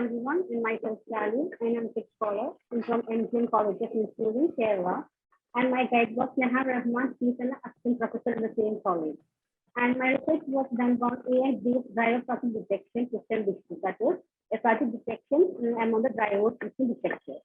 everyone. In myself, Lalu, and I'm sixth scholar. I'm from MGM Colleges in Sweden, Kerala. And my guide was Neha Rahman. She's an assistant professor in the same college. And my research was done on AI-based driver traffic detection system detection. That is, traffic detection among the driver system detectors.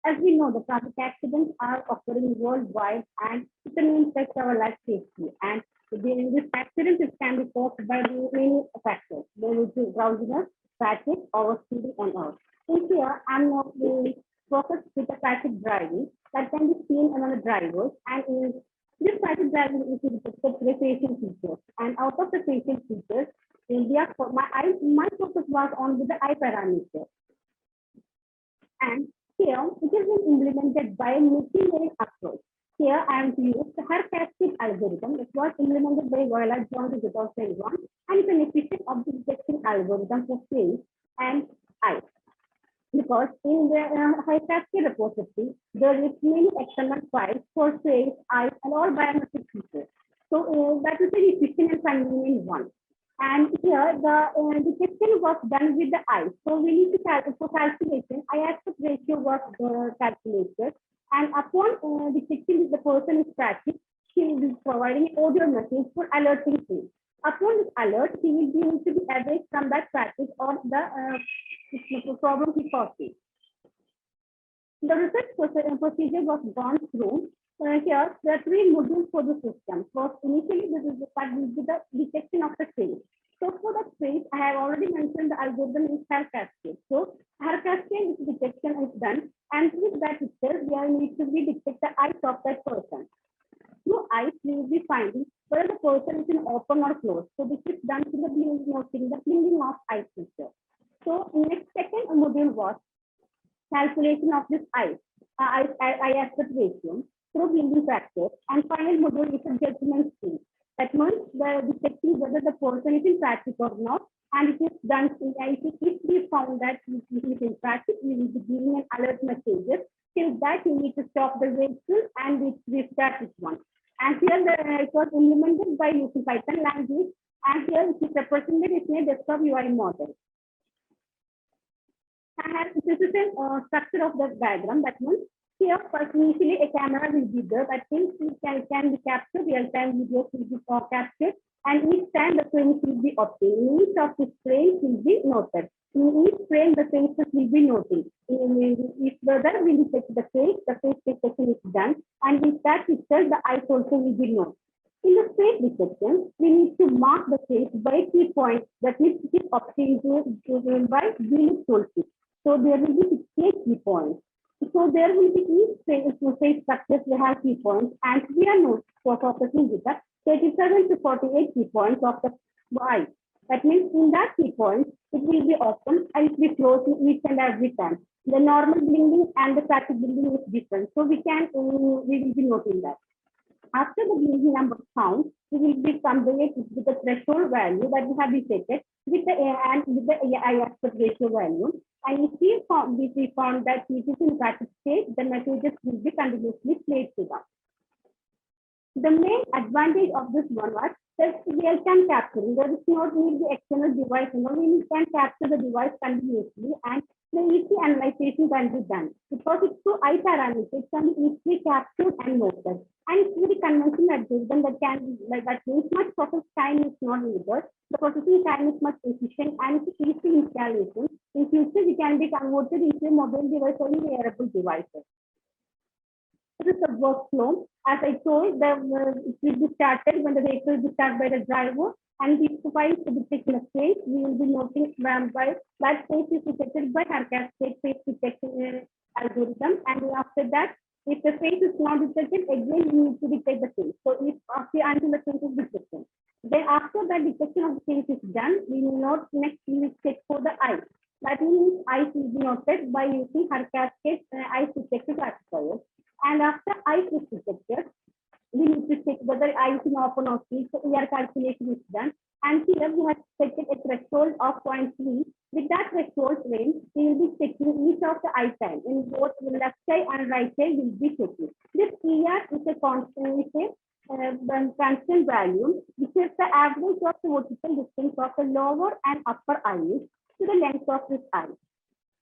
As we know, the traffic accidents are occurring worldwide and it can affect our life safety. And these accidents can be caused by many factors. There will be drowsiness, traffic, overspeeding, and all. In here, I'm not really focused with the traffic driving that can be seen among the drivers. And in this traffic driving is the facial features. And out of the facial features, my focus was on with the eye parameter. And here, it has been implemented by a machine learning approach. Here, I am to use the Arsss algorithm. It was implemented by Viola Jones in 2001 and it's an efficient object detection algorithm for face and eye. Because in the Arsss repository, there is many XML files for face, eyes, and all biometric features. So that is an efficient and convenient one. And here the detection was done with the eye. So we need to calculate for calculation. Eye aspect ratio was calculated. And upon detecting the person is traffic, she will be providing audio message for alerting him. Upon this alert, he will be able to be away from that traffic or the problem he causing. The research procedure was gone through. Here, there are three modules for the system. First, initially, this is the detection of the face. So for that face, I have already mentioned the algorithm is Arsss. So Arsss detection is done, and with that itself, we need to detect the eyes of that person. Through eyes, we will be finding whether the person is in open or closed. So this is done through the blinking of eye feature. So next second module was calculation of this eye aspect ratio through blinking factor, and final module is a judgment screen. That means the detecting whether the person is in traffic or not, and it is done if we found that he is in traffic, we will be giving an alert messages. Till that, you need to stop the vehicle and restart this one. And here it was implemented by using Python language, and here it is represented in a desktop UI model. And this is a structure of the diagram. That means here, first initially a camera will be there. That means it can be captured, real-time videos will be captured, and each time the frames will be obtained. Each of these frames will be noted. In each frame, the faces will be noted. If further we detect the face detection is done, and with that itself, the eyes also will be noted. In the face detection, we need to mark the face by key points. That means it is obtained by unit toolkit. So there will be 68 key points. So there will be each face structures will have key points, and we are not focusing with the 37 to 48 key points of the eye. That means in that key points, it will be open and it will be closed each and every time. The normal blinking and the static blinking is different. So we will be noting that. After the blinking number count, we will be comparing with the threshold value that we have detected with the eye aspect ratio value. And if we found that it is in traffic state, the messages will be continuously played to them. The main advantage of this one was that real-time capturing. There is no need the external device. We can capture the device continuously, and the easy analyzation can be done. Because it's through eye parameters, it can be easily captured and noted. And it's very conventional algorithm that means much process time is not needed. The processing time is much efficient and it's easy installation. In future, we can be converted into a mobile device or wearable devices. This is the workflow. As I told, it will be started when the vehicle will be started by the driver, and if the device to detect the face, we will be noting by that face is detected by Arsss face detection algorithm. And after that, if the face is not detected, again we need to detect the face. So if until the face is detected, then after that detection of the face is done, we will note next we will check for the eyes. That means eyes will be noted by using Arsss eyes detected classifier. And after eyes is detected, we need to check whether eyes is open or closed. So ER calculation is done. And here we have set a threshold of 0.3. With that threshold range, we will be checking each of the eye time. In both the left eye and right eye, we will be checking. This ER is a constant, constant value, which is the average of the vertical distance of the lower and upper eyelid to the length of this eye.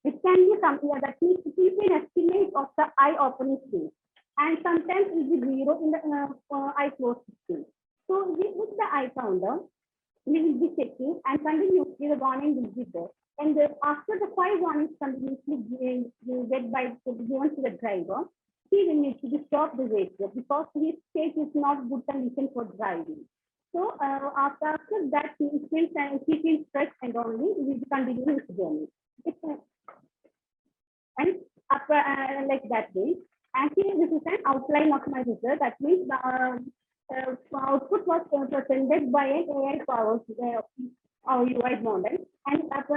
It can be something that means it is an estimate of the eye opening space, and sometimes it is zero in the eye closed space. So with the eye counter, we will be checking and continuously the warning will be there. And after the 5 warnings continuously given to the driver, he will need to stop the vehicle because his state is not good condition for driving. So after that, he feels stressed and only he will continue his journey. And after like that way. And here this is an outline of my result. That means the output was presented by an AI powered UI model. And at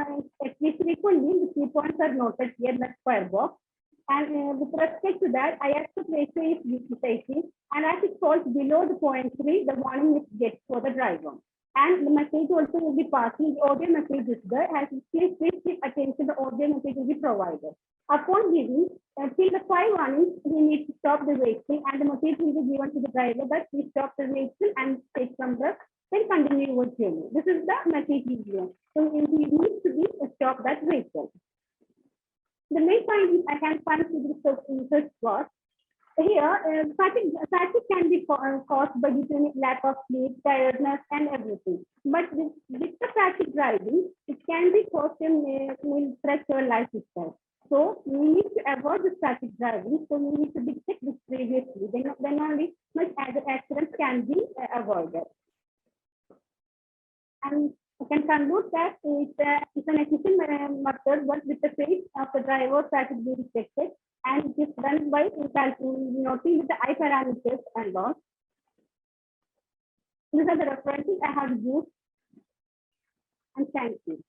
least frequently, the key points are noted here in the square box. And with respect to that, I aspect ratio is utilizing, and as it falls below the point 3, the warning is get for the driver. And the message also will be passing. The audio message is there. As please give attention, the audio message will be provided. Upon giving, till the 5 warnings, we need to stop the vehicle, and the message will be given to the driver that please stop the vehicle and take some breath, then continue your journey. This is the message given. So he needs to be stop that vehicle. The main point is I can find the research was here, fatigue can be caused by due lack of sleep, tiredness, and everything. But with the fatigue driving, it can be caused in stress or lifestyle. So we need to avoid the static driving. So we need to be checked this previously. Then only much accidents can be avoided. And I can conclude that it's an efficient method, but with the face of the driver static be detected, and it is done by noting with the eye parameters and all. These are the references I have used, and thank you.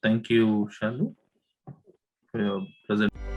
Thank you, Shalu, for your presentation.